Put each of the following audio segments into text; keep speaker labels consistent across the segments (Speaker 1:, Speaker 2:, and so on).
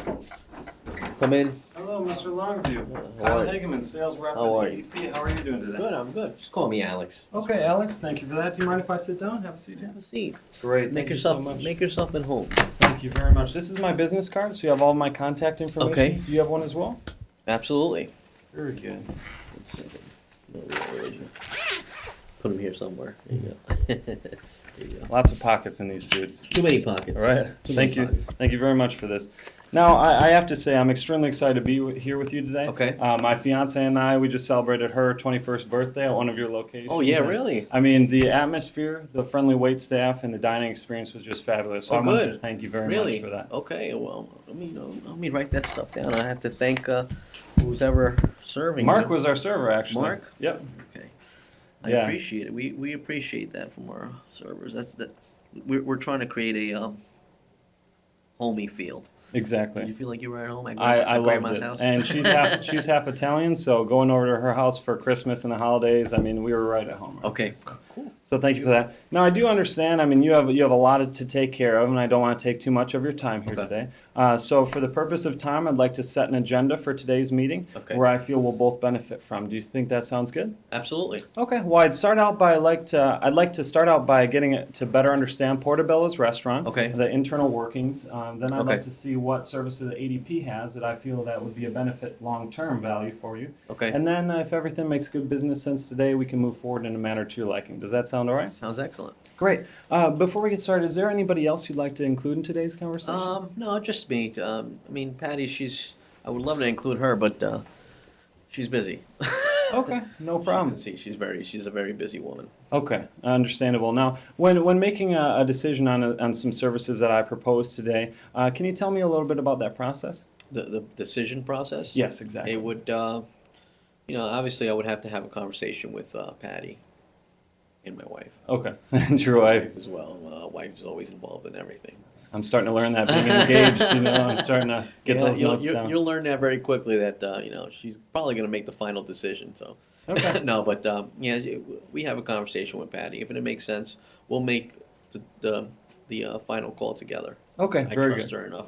Speaker 1: Come in.
Speaker 2: Hello, Mr. Longview.
Speaker 1: How
Speaker 2: Kyle
Speaker 1: are you?
Speaker 2: Hagemann, sales rep at
Speaker 1: How are you?
Speaker 2: EDP. How are you doing today?
Speaker 1: Good, I'm good. Just call me Alex.
Speaker 2: Okay, Alex, thank you for that. Do you mind if I sit down? Have a seat here.
Speaker 1: Have a seat.
Speaker 2: Great,
Speaker 1: Make
Speaker 2: thank you so
Speaker 1: yourself
Speaker 2: much.
Speaker 1: make yourself at home.
Speaker 2: Thank you very much. This is my business card, so you have all my contact information.
Speaker 1: Okay.
Speaker 2: Do you have one as well?
Speaker 1: Absolutely.
Speaker 2: Very good.
Speaker 1: One second. No, where is it? Put them here somewhere. There you go. There you go.
Speaker 2: Lots of pockets in these suits.
Speaker 1: Too many pockets.
Speaker 2: All right.
Speaker 1: Too
Speaker 2: Thank
Speaker 1: many
Speaker 2: you.
Speaker 1: pockets.
Speaker 2: Thank you very much for this. Now, I have to say, I'm extremely excited to be here with you today.
Speaker 1: Okay.
Speaker 2: My fiance and I, we just celebrated her 21st birthday at one of your locations.
Speaker 1: Oh yeah,
Speaker 2: And,
Speaker 1: really?
Speaker 2: I mean, the atmosphere, the friendly wait staff, and the dining experience was just fabulous. So
Speaker 1: Oh,
Speaker 2: I wanted
Speaker 1: good.
Speaker 2: to thank you very
Speaker 1: Really?
Speaker 2: much for that.
Speaker 1: Okay. Well, let me write that stuff down. I have to thank who's ever serving.
Speaker 2: Mark
Speaker 1: you.
Speaker 2: was our server, actually.
Speaker 1: Mark?
Speaker 2: Yep.
Speaker 1: Okay. I
Speaker 2: Yeah.
Speaker 1: appreciate it. We appreciate that from our servers. We're trying to create a homey feel. Did
Speaker 2: Exactly.
Speaker 1: you feel like you were at home at
Speaker 2: I loved
Speaker 1: grandma's
Speaker 2: it,
Speaker 1: house?
Speaker 2: and she's half Italian, so going over to her house for Christmas and the holidays, I mean, we were right at home. Right?
Speaker 1: Okay. Cool.
Speaker 2: So thank you for that. Now I do understand. I mean, you have a lot to take care of, and I don't want to take too much of your time here
Speaker 1: Okay.
Speaker 2: today. So for the purpose of time, I'd like to set an agenda for today's meeting,
Speaker 1: Okay.
Speaker 2: where I feel we'll both benefit from. Do you think that sounds good?
Speaker 1: Absolutely.
Speaker 2: Okay. Well, I'd like to start out by getting it to better understand Portobella's restaurant.
Speaker 1: Okay.
Speaker 2: The internal workings. Then I'd
Speaker 1: Okay.
Speaker 2: like to see what services the ADP has that I feel that would be a benefit long-term value for you.
Speaker 1: Okay.
Speaker 2: And then if everything makes good business sense today, we can move forward in a manner to your liking. Does that sound all right?
Speaker 1: Sounds excellent.
Speaker 2: Great. Before we get started, is there anybody else you'd like to include in today's conversation?
Speaker 1: No, just me. I mean, Patty. I would love to include her, but she's busy.
Speaker 2: Okay, no
Speaker 1: You
Speaker 2: problem.
Speaker 1: can see she's a very busy woman.
Speaker 2: Okay, understandable. Now, when making a decision on some services that I propose today, can you tell me a little bit about that process?
Speaker 1: The decision process.
Speaker 2: Yes, exactly.
Speaker 1: It would, obviously I would have to have a conversation with Patty and my wife
Speaker 2: Okay, and your wife.
Speaker 1: as well. Wife is always involved in everything.
Speaker 2: I'm starting to learn that being engaged. I'm starting to get those notes down.
Speaker 1: You'll learn that very quickly that she's probably going to make the final decision. So
Speaker 2: Okay.
Speaker 1: no, but we have a conversation with Patty. If it makes sense, we'll make the final call together.
Speaker 2: Okay,
Speaker 1: I
Speaker 2: very
Speaker 1: trust
Speaker 2: good.
Speaker 1: her enough.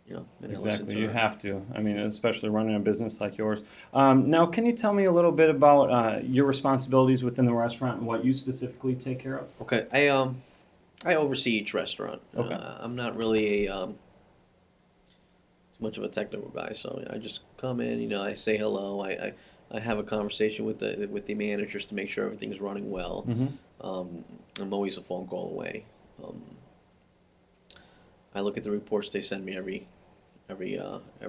Speaker 1: And I listen
Speaker 2: Exactly,
Speaker 1: to
Speaker 2: you
Speaker 1: her.
Speaker 2: have to. I mean, especially running a business like yours. Now, can you tell me a little bit about your responsibilities within the restaurant and what you specifically take care of?
Speaker 1: Okay, I oversee each restaurant.
Speaker 2: Okay.
Speaker 1: I'm not really too much of a technical guy, so I just come in. I say hello. I have a conversation with the managers to make sure everything's running well.
Speaker 2: Mm-hmm.
Speaker 1: I'm always a phone call away. I look at the reports they send me every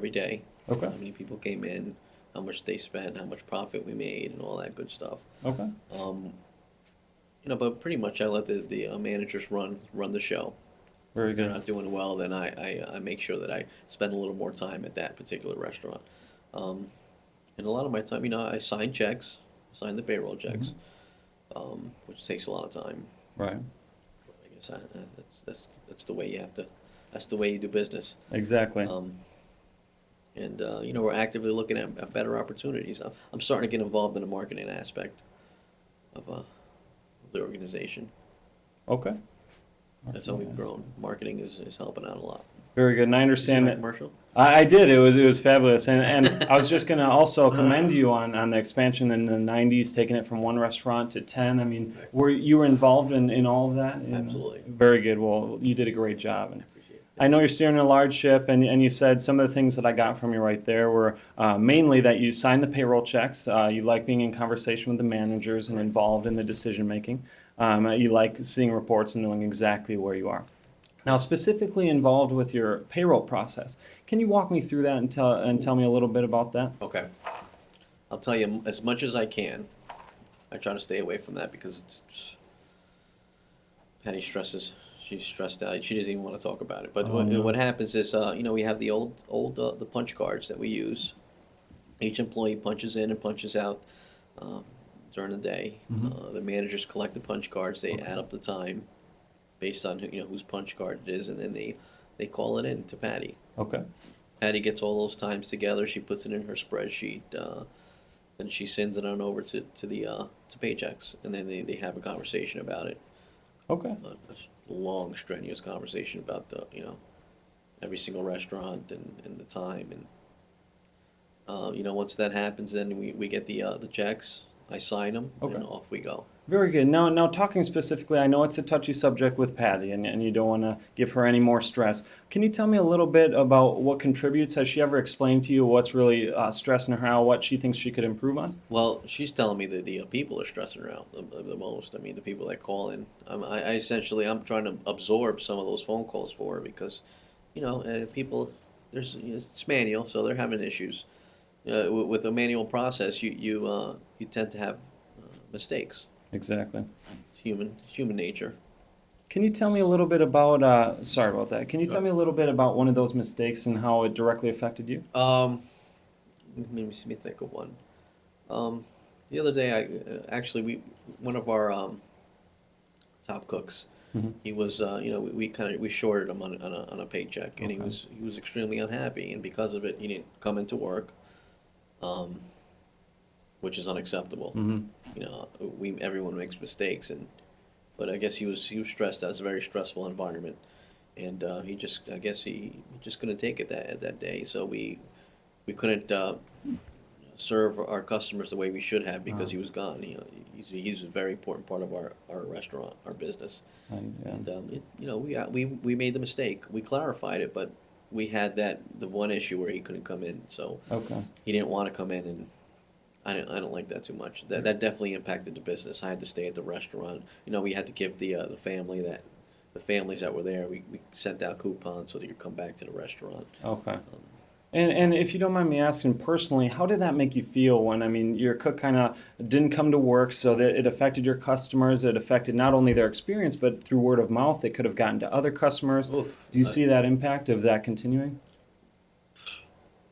Speaker 1: day.
Speaker 2: Okay.
Speaker 1: How many people came in, how much they spent, how much profit we made, and all that good stuff.
Speaker 2: Okay.
Speaker 1: But pretty much I let the managers run the show.
Speaker 2: Very
Speaker 1: If they're
Speaker 2: good.
Speaker 1: not doing well, then I make sure that I spend a little more time at that particular restaurant. And a lot of my time, I sign checks, sign the payroll checks, which takes a lot of time.
Speaker 2: Right.
Speaker 1: I guess that's the way you have to. That's the way you do business.
Speaker 2: Exactly.
Speaker 1: We're actively looking at better opportunities. I'm starting to get involved in the marketing aspect of the organization.
Speaker 2: Okay.
Speaker 1: That's how we've grown. Marketing is helping out a lot.
Speaker 2: Very good. And I understand
Speaker 1: See my
Speaker 2: that.
Speaker 1: commercial?
Speaker 2: I did. It was fabulous. And I was just going to also commend you on the expansion in the 90s, taking it from one restaurant to 10. I mean, were you involved in all of that?
Speaker 1: Absolutely.
Speaker 2: Very good. Well, you did a great job. And
Speaker 1: Appreciate it.
Speaker 2: I know you're steering a large ship, and you said some of the things that I got from you right there were mainly that you sign the payroll checks, you like being in conversation with the managers and involved in the decision making, you like seeing reports and knowing exactly where you are. Now, specifically involved with your payroll process, can you walk me through that and tell me a little bit about that?
Speaker 1: Okay. I'll tell you as much as I can. I try to stay away from that because Patty stresses. She's stressed out. She doesn't even want to talk about it. But what happens is, we have the old the punch cards that we use. Each employee punches in and punches out during the day. The managers collect the punch cards. They add up the time based on whose punch card it is, and then they call it in to Patty.
Speaker 2: Okay.
Speaker 1: Patty gets all those times together. She puts it in her spreadsheet. Then she sends it on over to Paychecks, and then they have a conversation about it.
Speaker 2: Okay.
Speaker 1: A long, strenuous conversation about every single restaurant and the time. And once that happens, then we get the checks. I sign them,
Speaker 2: Okay.
Speaker 1: and off we go.
Speaker 2: Very good. Now talking specifically, I know it's a touchy subject with Patty, and you don't want to give her any more stress. Can you tell me a little bit about what contributes? Has she ever explained to you what's really stressing her out, what she thinks she could improve on?
Speaker 1: Well, she's telling me that the people are stressing her out the most. I mean, the people that call in. I'm trying to absorb some of those phone calls for her because, people, it's manual, so they're having issues. With a manual process, you tend to have mistakes.
Speaker 2: Exactly.
Speaker 1: It's human nature.
Speaker 2: Can you tell me a little bit about, sorry about that, can you tell me a little bit about one of those mistakes and how it directly affected you?
Speaker 1: Maybe let me think of one. The other day, one of our top cooks,
Speaker 2: Mhm.
Speaker 1: he was, we shorted him on a paycheck, and
Speaker 2: Okay.
Speaker 1: he was extremely unhappy, and because of it, he didn't come into work, which is unacceptable.
Speaker 2: Mhm.
Speaker 1: Everyone makes mistakes, but I guess he was stressed out. It's a very stressful environment, and I guess he just couldn't take it that day. So we couldn't serve our customers the way we should have because he was gone. He's a very important part of our restaurant, our business.
Speaker 2: And,
Speaker 1: We made the mistake. We clarified it, but we had the one issue where he couldn't come in, so
Speaker 2: okay.
Speaker 1: he didn't want to come in, and I don't like that too much. That definitely impacted the business. I had to stay at the restaurant. We had to give the families that were there. We sent out coupons so they could come back to the restaurant.
Speaker 2: Okay. And if you don't mind me asking personally, how did that make you feel when, I mean, your cook kind of didn't come to work, so that it affected your customers, it affected not only their experience, but through word of mouth, it could have gotten to other customers.
Speaker 1: Oof.
Speaker 2: Do you see that impact of that continuing?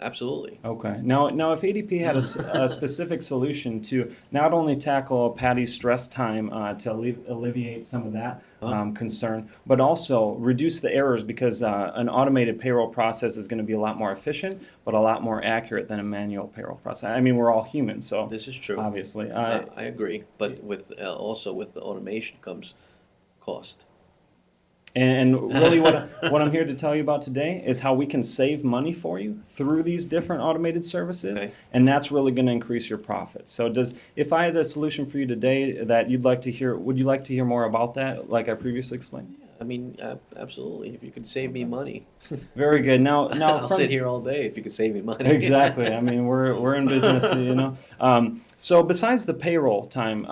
Speaker 1: Absolutely.
Speaker 2: Okay. Now, if ADP had a specific solution to not only tackle Patty's stress time to alleviate some of that concern, but also reduce the errors because an automated payroll process is going to be a lot more efficient, but a lot more accurate than a manual payroll process. I mean, we're all human, so
Speaker 1: This is true.
Speaker 2: obviously.
Speaker 1: I agree, but also with the automation comes cost.
Speaker 2: And really, what I'm here to tell you about today is how we can save money for you through these different automated services,
Speaker 1: Okay.
Speaker 2: and that's really going to increase your profits. So, if I had a solution for you today that you'd like to hear, would you like to hear more about that, like I previously explained?
Speaker 1: I mean, absolutely. If you could save me money,
Speaker 2: Very good. Now,
Speaker 1: I'll
Speaker 2: from,
Speaker 1: sit here all day if you could save me money.
Speaker 2: exactly. I mean, we're in business, So besides the payroll time,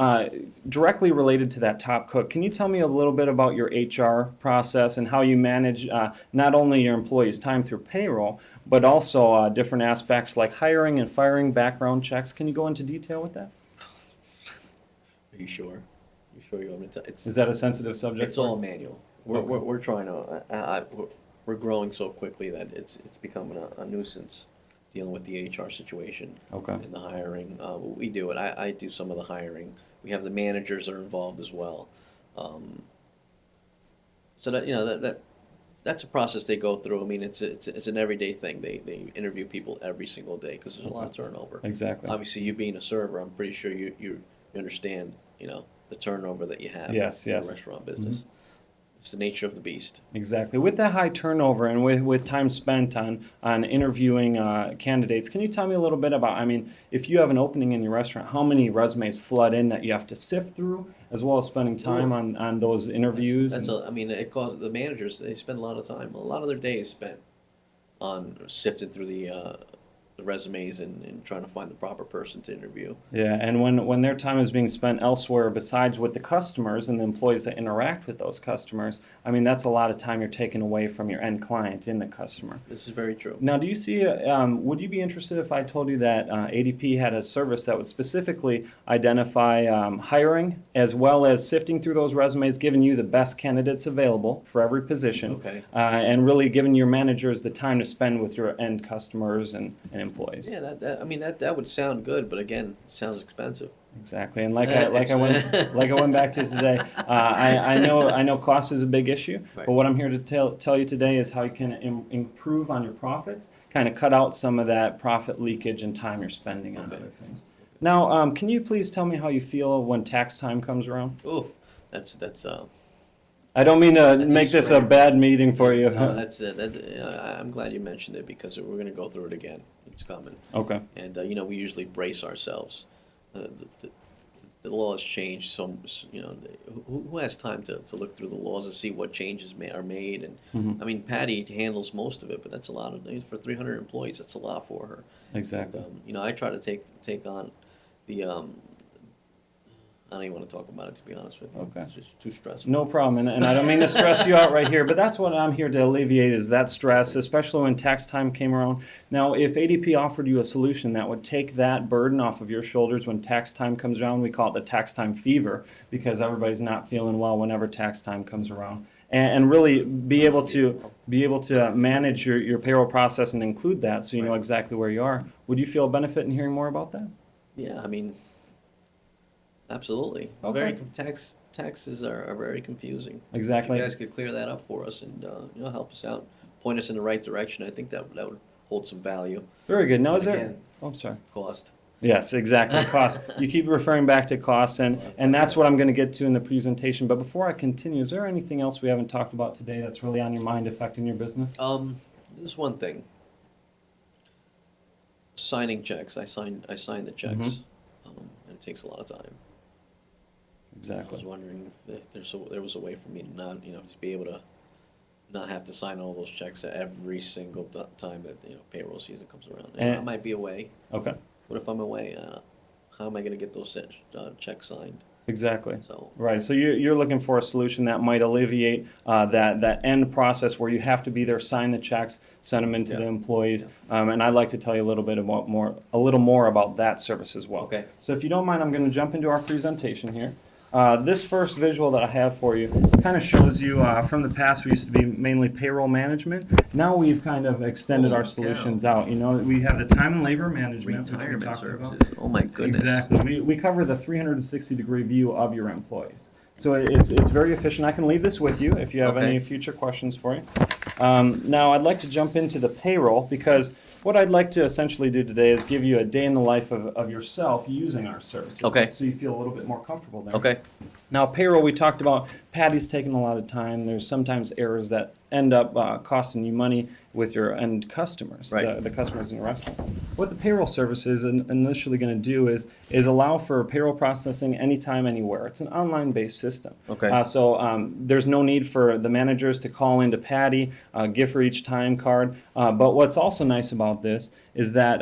Speaker 2: directly related to that top cook, can you tell me a little bit about your HR process and how you manage not only your employees' time through payroll, but also different aspects like hiring and firing, background checks? Can you go into detail with that?
Speaker 1: Are you sure? You sure you want me to?
Speaker 2: Is that a sensitive subject?
Speaker 1: It's
Speaker 2: for
Speaker 1: all
Speaker 2: you?
Speaker 1: manual.
Speaker 2: Okay.
Speaker 1: We're trying to. We're growing so quickly that it's becoming a nuisance dealing with the HR situation.
Speaker 2: Okay.
Speaker 1: And the hiring. We do it. I do some of the hiring. We have the managers that are involved as well. So that's a process they go through. I mean, it's an everyday thing. They interview people every single day because there's a lot of turnover.
Speaker 2: Exactly.
Speaker 1: Obviously, you being a server, I'm pretty sure you understand, the turnover that you have
Speaker 2: Yes,
Speaker 1: in
Speaker 2: yes.
Speaker 1: the restaurant business. It's the nature of the beast.
Speaker 2: Exactly. With that high turnover and with time spent on interviewing candidates, can you tell me a little bit about, I mean, if you have an opening in your restaurant, how many resumes flood in that you have to sift through, as well as spending time on those interviews?
Speaker 1: It costs the managers, they spend a lot of time. A lot of their day is spent on sifting through the resumes and trying to find the proper person to interview.
Speaker 2: Yeah, and when their time is being spent elsewhere besides with the customers and the employees that interact with those customers, I mean, that's a lot of time you're taking away from your end client in the customer.
Speaker 1: This is very true.
Speaker 2: Now, do you see, would you be interested if I told you that ADP had a service that would specifically identify hiring as well as sifting through those resumes, giving you the best candidates available for every position,
Speaker 1: Okay.
Speaker 2: And really giving your managers the time to spend with your end customers and employees?
Speaker 1: Yeah, that would sound good, but again, it sounds expensive.
Speaker 2: Exactly, and like I went back to today, I know cost is a big issue,
Speaker 1: Right.
Speaker 2: but what I'm here to tell you today is how you can improve on your profits, kind of cut out some of that profit leakage and time you're spending on
Speaker 1: Okay.
Speaker 2: other things. Now, can you please tell me how you feel when tax time comes around?
Speaker 1: Oof, that's
Speaker 2: I don't mean to
Speaker 1: That's a
Speaker 2: make this a
Speaker 1: straight-
Speaker 2: bad meeting for you.
Speaker 1: No, that's it. I'm glad you mentioned it because we're going to go through it again. It's coming.
Speaker 2: Okay.
Speaker 1: And, we usually brace ourselves. The law has changed, so, who has time to look through the laws and see what changes are made? And,
Speaker 2: Mhm.
Speaker 1: I mean, Patty handles most of it, but that's a lot for 300 employees, that's a lot for her.
Speaker 2: Exactly.
Speaker 1: And, I try to take on the, I don't even want to talk about it, to be honest with you.
Speaker 2: Okay.
Speaker 1: It's just too stressful.
Speaker 2: No problem, and I don't mean to stress you out right here, but that's what I'm here to alleviate is that stress, especially when tax time came around. Now, if ADP offered you a solution that would take that burden off of your shoulders when tax time comes around, we call it the tax time fever, because everybody's not feeling well whenever tax time comes around. And really be able to manage your payroll process and include that so you know
Speaker 1: Right.
Speaker 2: exactly where you are. Would you feel a benefit in hearing more about that?
Speaker 1: Yeah, I mean, absolutely.
Speaker 2: Okay.
Speaker 1: Taxes are very confusing.
Speaker 2: Exactly.
Speaker 1: If you guys could clear that up for us and, help us out, point us in the right direction, I think that would hold some value.
Speaker 2: Very good. Now, is there?
Speaker 1: Again.
Speaker 2: Oh, I'm sorry.
Speaker 1: Cost.
Speaker 2: Yes, exactly. Cost. You keep referring back to costs, and that's what I'm going to get to in the presentation. But before I continue, is there anything else we haven't talked about today that's really on your mind affecting your business?
Speaker 1: There's one thing. Signing checks. I sign the checks,
Speaker 2: Mhm.
Speaker 1: and it takes a lot of time. I was
Speaker 2: Exactly.
Speaker 1: wondering if there was a way for me to not, to be able to not have to sign all those checks every single time that payroll season comes around.
Speaker 2: And-
Speaker 1: That might be a way.
Speaker 2: Okay.
Speaker 1: What if I'm away? How am I going to get those checks signed?
Speaker 2: Exactly.
Speaker 1: So
Speaker 2: Right. So you're looking for a solution that might alleviate that end process where you have to be there, sign the checks, send them into the
Speaker 1: Yeah.
Speaker 2: employees, and I'd like to tell you a little more about that service as well.
Speaker 1: Okay.
Speaker 2: So if you don't mind, I'm going to jump into our presentation here. This first visual that I have for you kind of shows you from the past we used to be mainly payroll management. Now we've kind of extended our
Speaker 1: Holy cow.
Speaker 2: solutions out. We have the time and labor management, which we
Speaker 1: retirement
Speaker 2: talked about.
Speaker 1: services. Oh my goodness.
Speaker 2: Exactly. We cover the 360-degree view of your employees. So it's very efficient. I can leave this with you if you have
Speaker 1: Okay.
Speaker 2: any future questions for you. Now, I'd like to jump into the payroll because what I'd like to essentially do today is give you a day in the life of yourself using our services.
Speaker 1: Okay.
Speaker 2: So you feel a little bit more comfortable there.
Speaker 1: Okay.
Speaker 2: Now, payroll, we talked about Patty's taking a lot of time. There's sometimes errors that end up costing you money with your end customers,
Speaker 1: Right.
Speaker 2: the customers in your restaurant. What the payroll service is initially going to do is allow for payroll processing anytime, anywhere. It's an online-based system.
Speaker 1: Okay.
Speaker 2: So there's no need for the managers to call into Patty, give her each time card. But what's also nice about this is that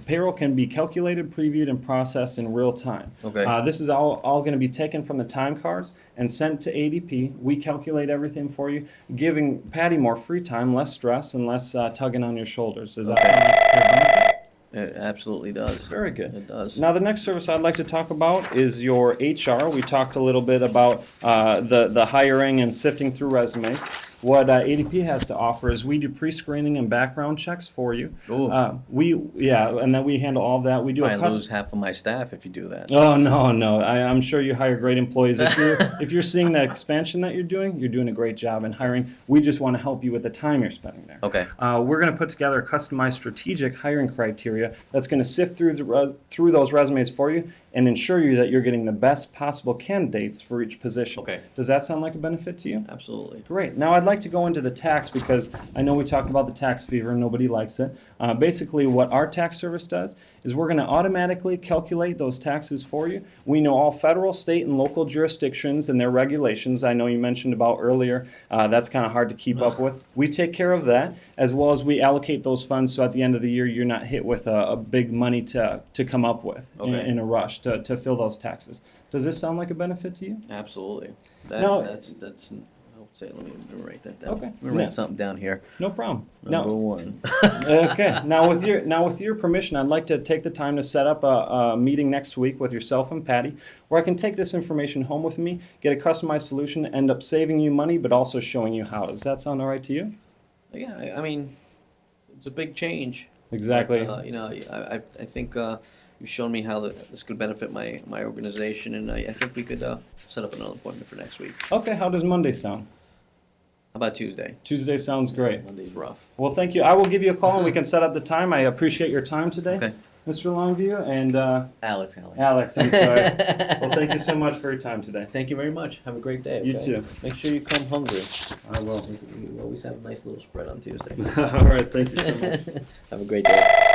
Speaker 2: payroll can be calculated, previewed, and processed in real time.
Speaker 1: Okay.
Speaker 2: This is all going to be taken from the time cards and sent to ADP. We calculate everything for you, giving Patty more free time, less stress, and less tugging on your shoulders. Does that
Speaker 1: Okay.
Speaker 2: sound like a fair benefit?
Speaker 1: It absolutely does.
Speaker 2: Very good.
Speaker 1: It does.
Speaker 2: Now, the next service I'd like to talk about is your HR. We talked a little bit about the hiring and sifting through resumes. What ADP has to offer is we do pre-screening and background checks for you.
Speaker 1: Ooh.
Speaker 2: And then we handle all of that. We do
Speaker 1: I
Speaker 2: a
Speaker 1: lose half of my staff if you do that.
Speaker 2: Oh, no. I'm sure you hire great employees. If you're seeing the expansion that you're doing a great job in hiring. We just want to help you with the time you're spending there.
Speaker 1: Okay.
Speaker 2: We're going to put together a customized strategic hiring criteria that's going to sift through those resumes for you and ensure you that you're getting the best possible candidates for each position.
Speaker 1: Okay.
Speaker 2: Does that sound like a benefit to you?
Speaker 1: Absolutely.
Speaker 2: Great. Now I'd like to go into the tax because I know we talked about the tax fever and nobody likes it. Basically what our tax service does is we're going to automatically calculate those taxes for you. We know all federal, state, and local jurisdictions and their regulations. I know you mentioned about earlier. That's kind of hard to keep up with. We take care of that as well as we allocate those funds so at the end of the year you're not hit with a big money to come up with in a rush to fill those taxes. Does this sound like a benefit to you?
Speaker 1: Absolutely.
Speaker 2: No.
Speaker 1: That's. I'll say. Let me write that down.
Speaker 2: Okay.
Speaker 1: Let me write
Speaker 2: Yeah.
Speaker 1: something down here.
Speaker 2: No problem.
Speaker 1: Number one.
Speaker 2: Okay. Now with your permission, I'd like to take the time to set up a meeting next week with yourself and Patty, where I can take this information home with me, get a customized solution, end up saving you money, but also showing you how. Does that sound all right to you?
Speaker 1: Yeah. I mean, it's a big change.
Speaker 2: Exactly.
Speaker 1: But, I think you've shown me how this could benefit my organization, and I think we could set up another appointment for next week.
Speaker 2: Okay. How does Monday sound?
Speaker 1: How about Tuesday?
Speaker 2: Tuesday sounds great.
Speaker 1: Monday's rough.
Speaker 2: Well, thank you. I will give you a call and we can set up the time. I appreciate your time today.
Speaker 1: Okay.
Speaker 2: Mr. Longview, and
Speaker 1: Alex.
Speaker 2: Alex, I'm sorry. Well, thank you so much for your time today.
Speaker 1: Thank you very much. Have a great day.
Speaker 2: You
Speaker 1: okay?
Speaker 2: too.
Speaker 1: Make sure you come hungry.
Speaker 2: I will.
Speaker 1: We always have a nice little spread on Tuesday.
Speaker 2: All right, thank you so much.
Speaker 1: Have a great day.